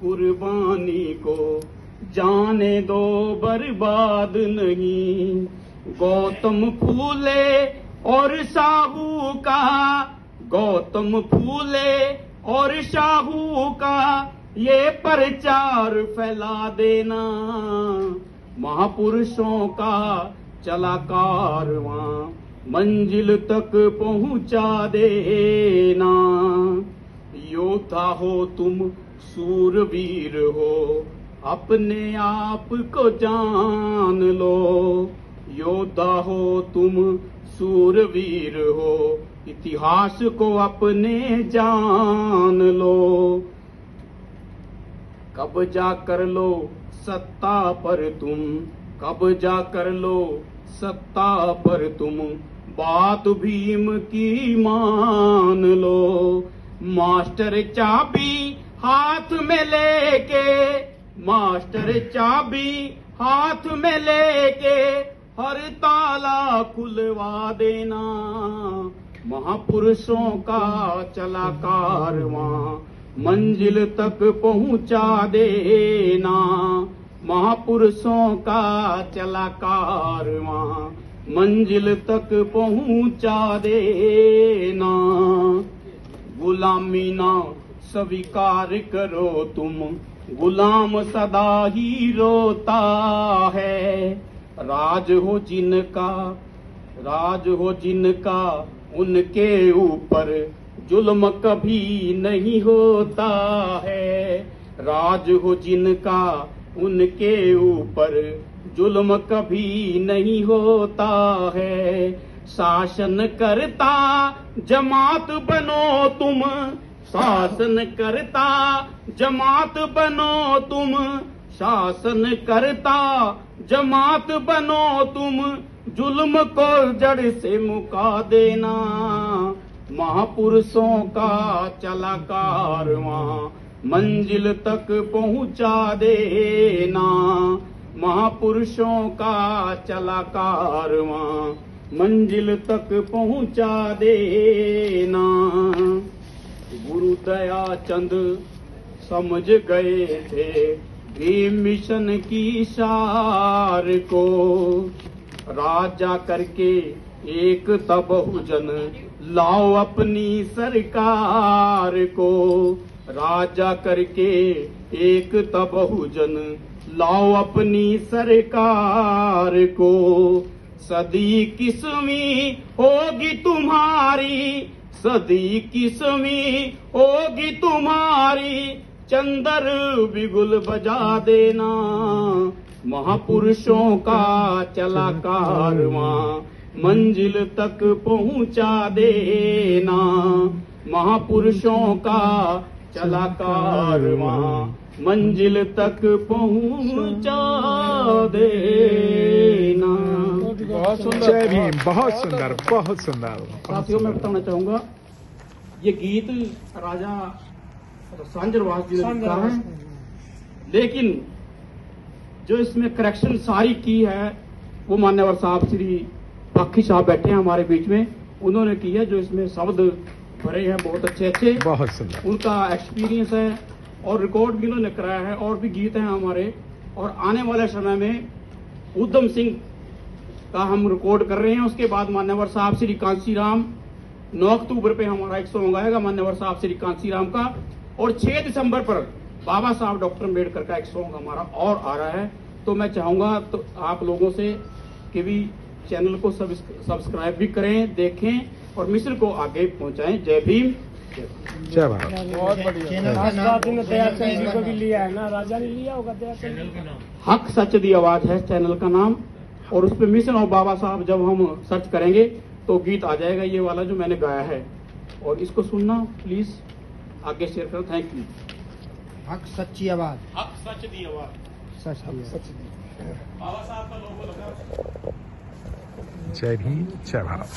कुर्बानी को जाने दो बर्बाद नहीं। गौतम फूले और साहू का, गौतम फूले और साहू का ये प्रचार फैला देना। महापुरुषों का चला कारवां मंजिल तक पहुंचा देना। योद्धा हो तुम, सूरवीर हो, अपने आप को जान लो। योद्धा हो तुम, सूरवीर हो, इतिहास को अपने जान लो। कब्जा कर लो सत्ता पर तुम, कब्जा कर लो सत्ता पर तुम, बात भीम की मान लो। मास्टर चाबी हाथ में लेके, मास्टर चाबी हाथ में लेके हर ताला खुलवा देना। महापुरुषों का चला कारवां मंजिल तक पहुंचा देना। महापुरुषों का चला कारवां मंजिल तक पहुंचा देना। गुलामी ना स्वीकार करो तुम, गुलाम सदा ही रोता है। राज हो जिनका, राज हो जिनका, उनके ऊपर जुल्म कभी नहीं होता है। राज हो जिनका, उनके ऊपर जुल्म कभी नहीं होता है। शासन करता जमात बनो तुम, शासन करता जमात बनो तुम, शासन करता जमात बनो तुम, जुल्म को जड़ से मुका देना। महापुरुषों का चला कारवां मंजिल तक पहुंचा देना। महापुरुषों का चला कारवां मंजिल तक पहुंचा देना। गुरु दया चंद समझ गए थे भीम मिशन की सार को। राजा करके एक बहुजन लाओ अपनी सरकार को। राजा करके एक बहुजन लाओ अपनी सरकार को। सदी किस्मी होगी तुम्हारी, सदी किस्मी होगी तुम्हारी, चंदर बिगुल बजा देना। महापुरुषों का चला कारवां मंजिल तक पहुंचा देना। महापुरुषों का चला कारवां मंजिल तक पहुंचा देना। बहुत सुंदर। जय भीम। बहुत सुंदर, बहुत सुंदर। साथियों, मैं बताना चाहूंगा ये गीत राजा सांजरवास जी ने लिखा है, लेकिन जो इसमें करेक्शन सारी की है वो मान्यवर साहब श्री पाखी साहब बैठे हैं हमारे बीच में, उन्होंने की है। जो इसमें शब्द भरे हैं बहुत अच्छे अच्छे, बहुत सुंदर, उनका एक्सपीरियंस है और रिकॉर्ड भी उन्होंने कराया है। और भी गीत हैं हमारे, और आने वाले समय में उधम सिंह का हम रिकॉर्ड कर रहे हैं। उसके बाद मान्यवर साहब श्री कांसी राम 9 अक्टूबर पे हमारा एक सॉन्ग आएगा मान्यवर साहब श्री कांसी राम का, और 6 दिसंबर पर बाबा साहब डॉक्टर अम्बेडकर का एक सॉन्ग हमारा और आ रहा है। तो मैं चाहूंगा तो आप लोगों से कि भी चैनल को सब्सक्राइब भी करें, देखें और मिशन को आगे पहुंचाएं। जय भीम, जय भारत। बहुत बढ़िया। दयाचंद जी को भी लिया है ना, राजा ने लिया होगा दयाचंद जी का नाम। हक सच दी आवाज है चैनल का नाम, और उस पर मिशन और बाबा साहब जब हम सर्च करेंगे तो गीत आ जाएगा ये वाला जो मैंने गाया है, और इसको सुनना प्लीज, आगे शेयर करो। Thank you. हक सच्ची आवाज, हक सच दी आवाज, सच बाबा साहब का लोगो लगा। जय भीम, जय भारत।